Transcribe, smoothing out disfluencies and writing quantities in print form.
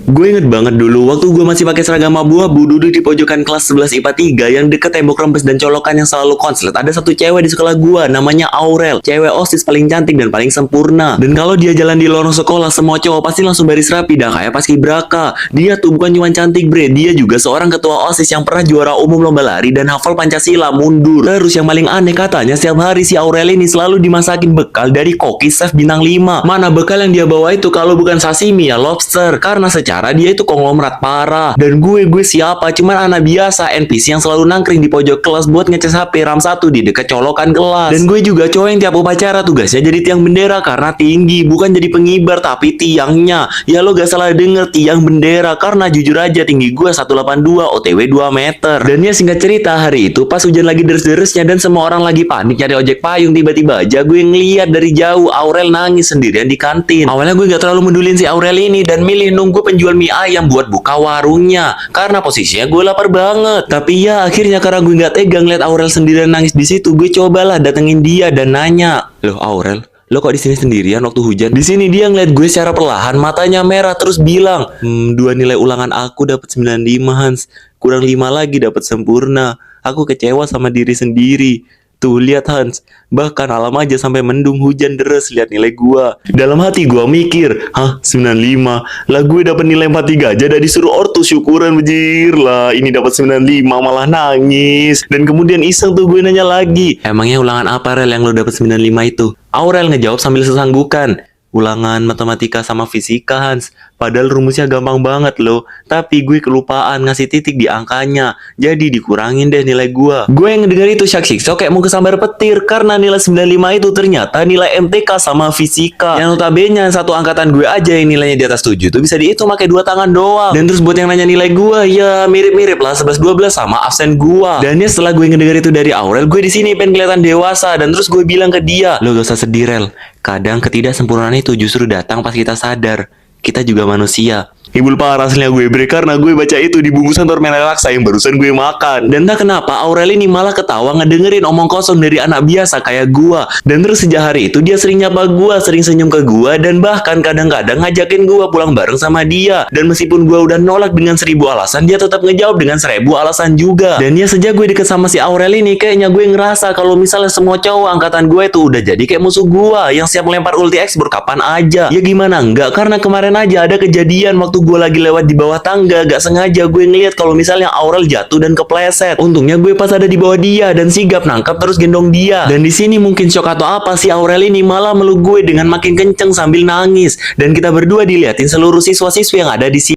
Gue inget banget dulu waktu gue masih pakai seragam abu-abu duduk di pojokan kelas 11 IPA 3 yang deket tembok rempes dan colokan yang selalu konslet. Ada satu cewek di sekolah gue namanya Aurel, cewek OSIS paling cantik dan paling sempurna. Dan kalau dia jalan di lorong sekolah, semua cowok pasti langsung baris rapi dah kayak paskibraka. Dia tuh bukan cuma cantik bre, dia juga seorang ketua OSIS yang pernah juara umum lomba lari dan hafal Pancasila mundur. Terus yang paling aneh katanya setiap hari si Aurel ini selalu dimasakin bekal dari koki chef bintang 5. Mana bekal yang dia bawa itu kalau bukan sashimi ya lobster, karena secara dia itu konglomerat parah. Dan gue siapa? Cuman anak biasa NPC yang selalu nangkring di pojok kelas buat ngecas HP RAM 1 di dekat colokan kelas. Dan gue juga cowok yang tiap upacara tugasnya jadi tiang bendera karena tinggi, bukan jadi pengibar tapi tiangnya. Ya lo gak salah denger, tiang bendera, karena jujur aja tinggi gue 182 OTW 2 meter. Dan ya singkat cerita, hari itu pas hujan lagi deres-deresnya dan semua orang lagi panik nyari ojek payung, tiba-tiba aja gue ngeliat dari jauh Aurel nangis sendirian di kantin. Awalnya gue gak terlalu medulin si Aurel ini dan milih nunggu penjual mie ayam buat buka warungnya karena posisinya gue lapar banget. Tapi ya akhirnya karena gue gak tegang liat Aurel sendirian nangis di situ, gue cobalah datengin dia dan nanya, "Loh Aurel, lo kok di sini sendirian waktu hujan?" Di sini dia ngeliat gue secara perlahan, matanya merah terus bilang, "Dua nilai ulangan aku dapat 95 Hans, kurang 5 lagi dapat sempurna. Aku kecewa sama diri sendiri. Tuh lihat Hans, bahkan alam aja sampai mendung hujan deres lihat nilai gua." Dalam hati gua mikir, hah 95? Lah gue dapat nilai 43 aja, udah disuruh ortu syukuran bejir lah. Ini dapat 95 malah nangis. Dan kemudian iseng tuh gue nanya lagi, "Emangnya ulangan apa Rel yang lo dapat 95 itu?" Aurel ngejawab sambil sesanggukan, "Ulangan matematika sama fisika Hans. Padahal rumusnya gampang banget loh. Tapi gue kelupaan ngasih titik di angkanya. Jadi dikurangin deh nilai gue." Gue yang ngedenger itu syak-syak kayak mau kesambar petir. Karena nilai 95 itu ternyata nilai MTK sama fisika. Yang notabene satu angkatan gue aja yang nilainya di atas 7 tuh bisa dihitung pakai 2 tangan doang. Dan terus buat yang nanya nilai gue, ya mirip-mirip lah 11-12 sama absen gue. Dan ya setelah gue ngedenger itu dari Aurel, gue di sini pengen kelihatan dewasa. Dan terus gue bilang ke dia, "Lo gak usah sedih Rel. Kadang ketidaksempurnaan itu justru datang pas kita sadar kita juga manusia." Hibul parah aslinya gue bre, karena gue baca itu di bungkusan permen relaksa yang barusan gue makan. Dan tak kenapa Aurel ini malah ketawa ngedengerin omong kosong dari anak biasa kayak gue. Dan terus sejak hari itu dia sering nyapa gue, sering senyum ke gue, dan bahkan kadang-kadang ngajakin gue pulang bareng sama dia. Dan meskipun gue udah nolak dengan 1000 alasan, dia tetap ngejawab dengan 1000 alasan juga. Dan ya sejak gue deket sama si Aurel ini, kayaknya gue ngerasa kalau misalnya semua cowok angkatan gue itu udah jadi kayak musuh gue yang siap melempar ulti X kapan aja. Ya gimana enggak, karena kemarin aja ada kejadian waktu gue lagi lewat di bawah tangga, gak sengaja gue ngeliat kalau misalnya Aurel jatuh dan kepleset. Untungnya gue pas ada di bawah dia dan sigap nangkap terus gendong dia. Dan di sini mungkin shock atau apa, si Aurel ini malah meluk gue dengan makin kenceng sambil nangis. Dan kita berdua diliatin seluruh siswa-siswi yang ada di sini.